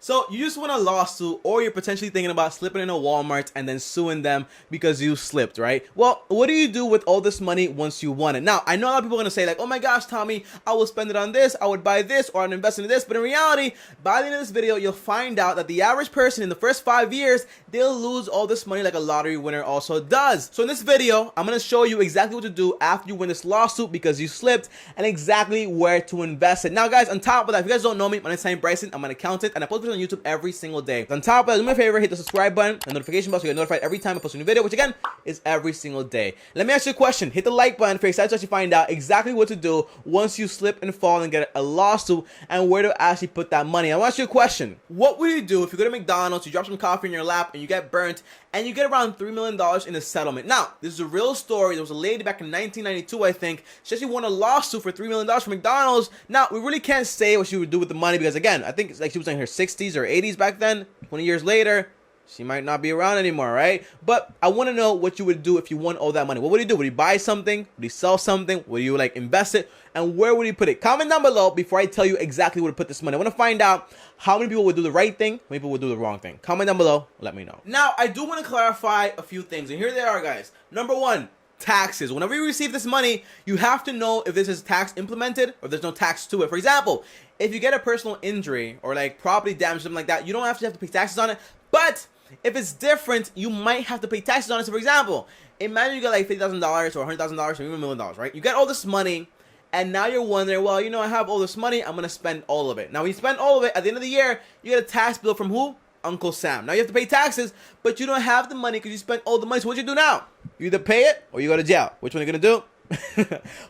So you just want a lawsuit, or you're potentially thinking about slipping into Walmart and then suing them because you slipped, right? Well, what do you do with all this money once you won it? Now, I know a lot of people are gonna say like, oh my gosh, Tommy, I will spend it on this, I would buy this, or I'd invest in this. But in reality, by the end of this video, you'll find out that the average person in the first 5 years, they'll lose all this money like a lottery winner also does. So in this video, I'm gonna show you exactly what to do after you win this lawsuit because you slipped, and exactly where to invest it. Now, guys, on top of that, if you guys don't know me, my name is TommyBryson. I'm an accountant, and I post videos on YouTube every single day. On top of that, do me a favor, hit the subscribe button and notification bell so you get notified every time I post a new video, which again is every single day. Let me ask you a question. Hit the like button if you're excited to actually find out exactly what to do once you slip and fall and get a lawsuit, and where to actually put that money. I want to ask you a question. What would you do if you go to McDonald's, you drop some coffee in your lap, and you get burnt, and you get around $3 million in a settlement? Now, this is a real story. There was a lady back in 1992, I think. She actually won a lawsuit for $3 million from McDonald's. Now, we really can't say what she would do with the money because, again, I think it's like she was in her 60s or 80s back then. 20 years later, she might not be around anymore, right? But I want to know what you would do if you won all that money. What would you do? Would you buy something? Would you sell something? Would you like invest it? And where would you put it? Comment down below before I tell you exactly where to put this money. I want to find out how many people would do the right thing, how many people would do the wrong thing. Comment down below. Let me know. Now, I do want to clarify a few things, and here they are, guys. Number one, taxes. Whenever you receive this money, you have to know if this is tax implemented or there's no tax to it. For example, if you get a personal injury or like property damage, something like that, you don't have to pay taxes on it. But if it's different, you might have to pay taxes on it. So for example, imagine you get like $50,000 or $100,000 or even $1 million, right? You get all this money, and now you're wondering, well, you know, I have all this money, I'm gonna spend all of it. Now when you spend all of it, at the end of the year, you get a tax bill from who? Uncle Sam. Now you have to pay taxes, but you don't have the money because you spent all the money. So what you do now? You either pay it or you go to jail. Which one are you gonna do?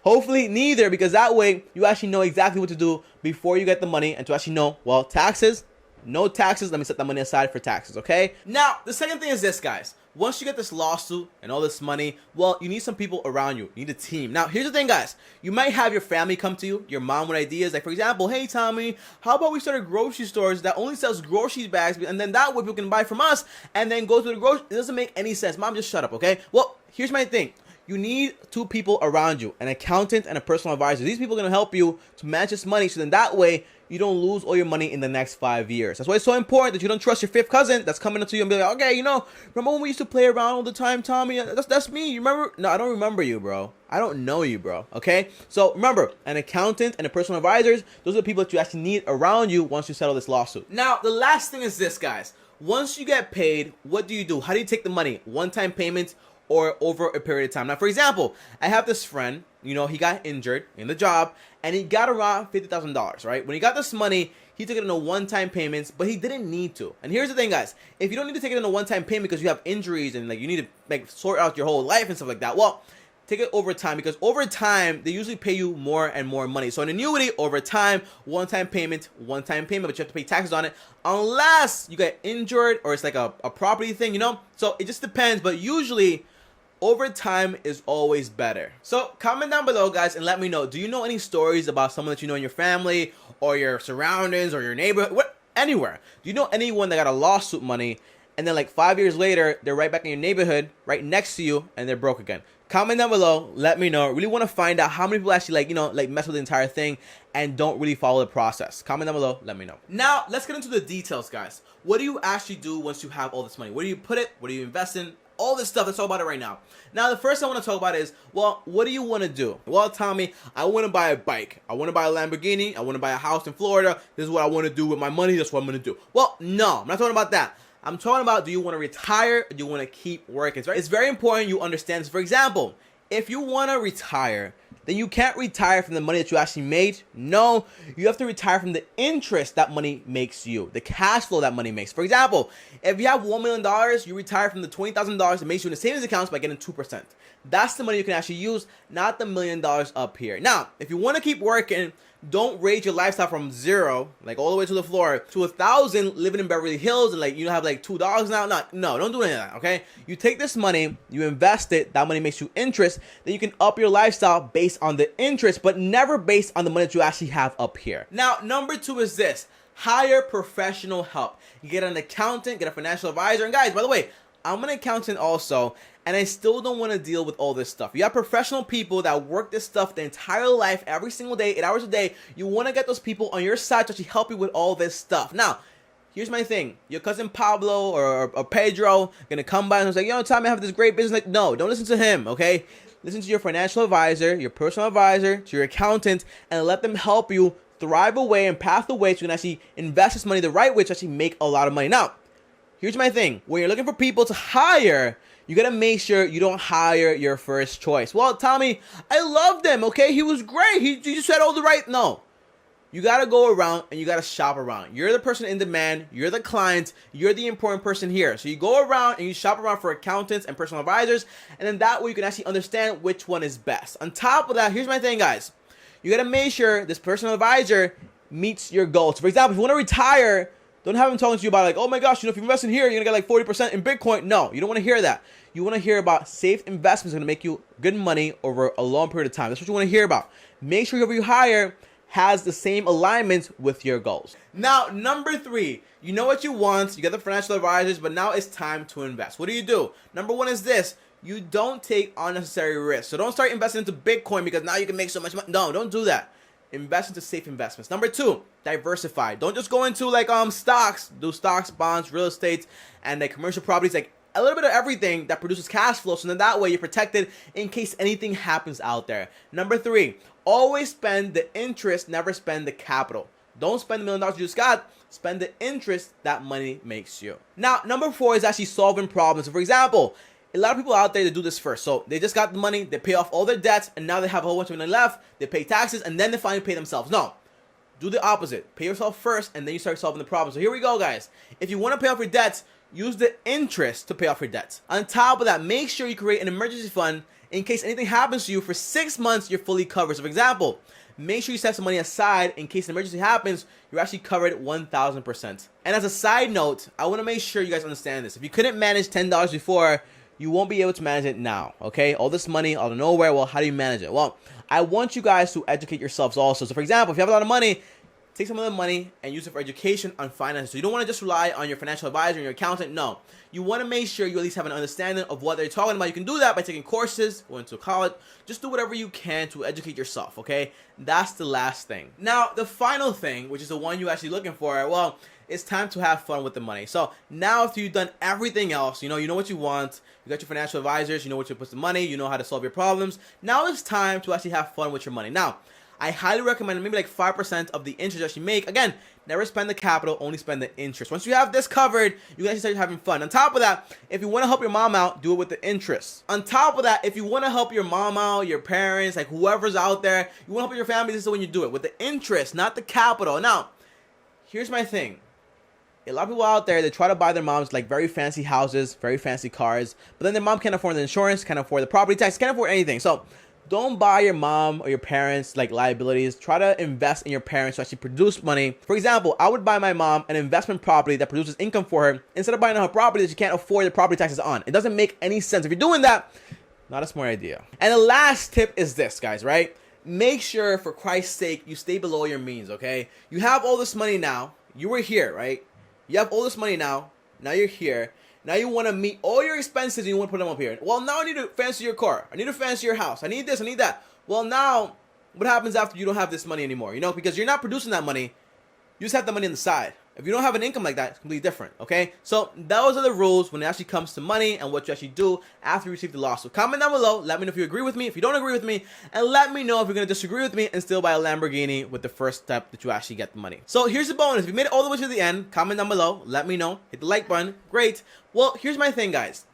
Hopefully neither, because that way you actually know exactly what to do before you get the money, and to actually know, well, taxes, no taxes, let me set that money aside for taxes, okay? Now, the second thing is this, guys. Once you get this lawsuit and all this money, well, you need some people around you. You need a team. Now, here's the thing, guys. You might have your family come to you, your mom with ideas. Like, for example, hey, Tommy, how about we start a grocery store that only sells grocery bags, and then that way people can buy from us and then go to the grocery. It doesn't make any sense. Mom, just shut up, okay? Well, here's my thing. You need two people around you, an accountant and a personal advisor. These people are going to help you to manage this money, so then that way you don't lose all your money in the next 5 years. That's why it's so important that you don't trust your fifth cousin that's coming up to you and be like, okay, you know, remember when we used to play around all the time, Tommy? That's me. You remember? No, I don't remember you, bro. I don't know you, bro. Okay? So remember, an accountant and a personal advisors, those are the people that you actually need around you once you settle this lawsuit. Now, the last thing is this, guys. Once you get paid, what do you do? How do you take the money? One-time payment or over a period of time? Now, for example, I have this friend, you know, he got injured in the job and he got around $50,000, right? When he got this money, he took it in a one-time payments, but he didn't need to. And here's the thing, guys. If you don't need to take it in a one-time payment because you have injuries and like you need to like sort out your whole life and stuff like that, well, take it over time, because over time they usually pay you more and more money. So an annuity over time, one-time payment, but you have to pay taxes on it unless you get injured or it's like a property thing, you know? So it just depends, but usually over time is always better. So comment down below, guys, and let me know, do you know any stories about someone that you know in your family or your surroundings or your neighborhood, anywhere? Do you know anyone that got a lawsuit money and then like 5 years later they're right back in your neighborhood right next to you and they're broke again? Comment down below, let me know. I really want to find out how many people actually like, you know, like mess with the entire thing and don't really follow the process. Comment down below, let me know. Now, let's get into the details, guys. What do you actually do once you have all this money? Where do you put it? What do you invest in? All this stuff, let's talk about it right now. Now, the first thing I want to talk about is, well, what do you want to do? Well, Tommy, I want to buy a bike. I want to buy a Lamborghini. I want to buy a house in Florida. This is what I want to do with my money. That's what I'm going to do. Well, no, I'm not talking about that. I'm talking about, do you want to retire or do you want to keep working? It's very important you understand this. For example, if you want to retire, then you can't retire from the money that you actually made. No, you have to retire from the interest that money makes you, the cash flow that money makes. For example, if you have $1 million, you retire from the $20,000 that makes you in the savings accounts by getting 2%. That's the money you can actually use, not the $1 million up here. Now, if you want to keep working, don't raise your lifestyle from zero, like all the way to the floor, to 1,000 living in Beverly Hills and like you have like $2 now. No, don't do any of that, okay? You take this money, you invest it, that money makes you interest, then you can up your lifestyle based on the interest, but never based on the money that you actually have up here. Now, number two is this: hire professional help. You get an accountant, get a financial advisor, and guys, by the way, I'm an accountant also, and I still don't want to deal with all this stuff. You have professional people that work this stuff the entire life, every single day, 8 hours a day. You want to get those people on your side to actually help you with all this stuff. Now, here's my thing. Your cousin Pablo or Pedro gonna come by and say, yo, Tommy, I have this great business. Like, no, don't listen to him, okay? Listen to your financial advisor, your personal advisor, to your accountant, and let them help you thrive away and path away so you can actually invest this money the right way to actually make a lot of money. Now, here's my thing. When you're looking for people to hire, you gotta make sure you don't hire your first choice. Well, Tommy, I loved him, okay? He was great. He just said all the right. No. You gotta go around and you gotta shop around. You're the person in demand. You're the client. You're the important person here. So you go around and you shop around for accountants and personal advisors, and then that way you can actually understand which one is best. On top of that, here's my thing, guys. You gotta make sure this personal advisor meets your goals. For example, if you want to retire, don't have him talking to you about like, oh my gosh, if you invest in here, you're gonna get like 40% in Bitcoin. No, you don't want to hear that. You want to hear about safe investments gonna make you good money over a long period of time. That's what you want to hear about. Make sure whoever you hire has the same alignment with your goals. Now, number 3, you know what you want. You got the financial advisors, but now it's time to invest. What do? Number 1 is this. You don't take unnecessary risks. So don't start investing into Bitcoin because now you can make so much money. No, don't do that. Invest into safe investments. Number 2, diversify. Don't just go into like stocks. Do stocks, bonds, real estate, and like commercial properties, like a little bit of everything that produces cash flow. So then that way you're protected in case anything happens out there. Number 3, always spend the interest, never spend the capital. Don't spend $1 million you just got. Spend the interest that money makes you. Now, number 4 is actually solving problems. So for example, a lot of people out there, they do this first. So they just got the money, they pay off all their debts, and now they have a whole bunch of money left. They pay taxes, and then they finally pay themselves. No, do the opposite. Pay yourself first, and then you start solving the problem. So here we go, guys. If you want to pay off your debts, use the interest to pay off your debts. On top of that, make sure you create an emergency fund in case anything happens to you. For 6 months, you're fully covered. So for example, make sure you set some money aside in case an emergency happens. You're actually covered 1,000%. And as a side note, I want to make sure you guys understand this. If you couldn't manage $10 before, you won't be able to manage it now, okay? All this money out of nowhere, well, how do you manage it? Well, I want you guys to educate yourselves also. So for example, if you have a lot of money, take some of the money and use it for education on finance. So you don't want to just rely on your financial advisor and your accountant. No, you want to make sure you at least have an understanding of what they're talking about. You can do that by taking courses, going to college. Just do whatever you can to educate yourself, okay? That's the last thing. Now, the final thing, which is the one you're actually looking for, well, it's time to have fun with the money. So now after you've done everything else, you know what you want, you got your financial advisors, you know what you put the money, you know how to solve your problems. Now it's time to actually have fun with your money. Now, I highly recommend maybe like 5% of the interest that you make. Again, never spend the capital, only spend the interest. Once you have this covered, you can actually start having fun. On top of that, if you want to help your mom out, do it with the interest. On top of that, if you want to help your mom out, your parents, like whoever's out there, you want to help your family, this is when you do it, with the interest, not the capital. Now, here's my thing. A lot of people out there, they try to buy their moms like very fancy houses, very fancy cars, but then their mom can't afford the insurance, can't afford the property tax, can't afford anything. So don't buy your mom or your parents like liabilities. Try to invest in your parents to actually produce money. For example, I would buy my mom an investment property that produces income for her instead of buying her property that you can't afford the property taxes on. It doesn't make any sense. If you're doing that, not a smart idea. And the last tip is this, guys, right? Make sure, for Christ's sake, you stay below your means, okay? You have all this money now. You were here, right? You have all this money now. Now you're here. Now you want to meet all your expenses and you want to put them up here. Well, now I need to fancy your car. I need to fancy your house. I need this. I need that. Well, now what happens after you don't have this money anymore? You know, because you're not producing that money. You just have the money on the side. If you don't have an income like that, it's completely different, okay? So those are the rules when it actually comes to money and what you actually do after you receive the lawsuit. Comment down below. Let me know if you agree with me, if you don't agree with me, and let me know if you're going to disagree with me and still buy a Lamborghini with the first step that you actually get the money. So here's the bonus. If you made it all the way to the end, comment down below. Let me know. Hit the like button. Great. Well, here's my thing, guys.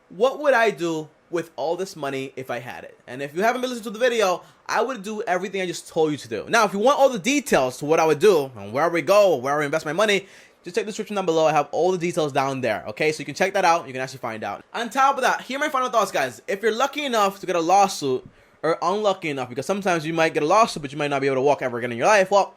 What would I do with all this money if I had it? And if you haven't been listening to the video, I would do everything I just told you to do. Now, if you want all the details to what I would do and where we go, where I invest my money, just check the description down below. I have all the details down there, okay? So you can check that out. You can actually find out. On top of that, here are my final thoughts, guys. If you're lucky enough to get a lawsuit, or unlucky enough, because sometimes you might get a lawsuit, but you might not be able to walk ever again in your life. Well,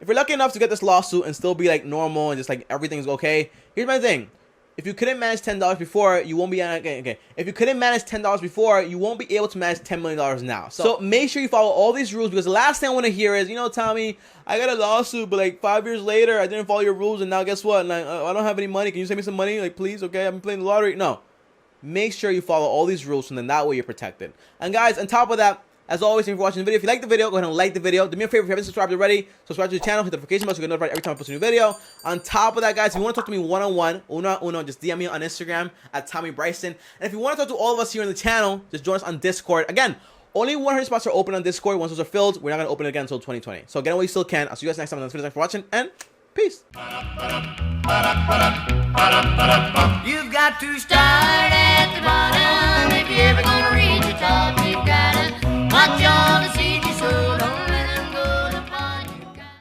if you're lucky enough to get this lawsuit and still be like normal and just like everything's okay, here's my thing. If you couldn't manage $10 before, you won't be okay. If you couldn't manage $10 before, you won't be able to manage $10 million now. So make sure you follow all these rules, because the last thing I want to hear is, you know, Tommy, I got a lawsuit, but like 5 years later, I didn't follow your rules, and now guess what? Like, I don't have any money. Can you send me some money? Like, please, okay? I've been playing the lottery. No. Make sure you follow all these rules, and then that way you're protected. And guys, on top of that, As always, thank you for watching the video. If you like the video, go ahead and like the video. Do me a favor, if you haven't subscribed already, subscribe to the channel, hit the notification bell so you get notified every time I post a new video. On top of that, guys, if you want to talk to me one-on-one, uno, just DM me on Instagram at TommyBryson. And if you want to talk to all of us here on the channel, just join us on Discord. Again, only 100 spots are open on Discord. Once those are filled, we're not going to open it again until 2020. So get in while you still can. I'll see you guys next time on this video. Thanks for watching, and peace. You've got to start at the bottom.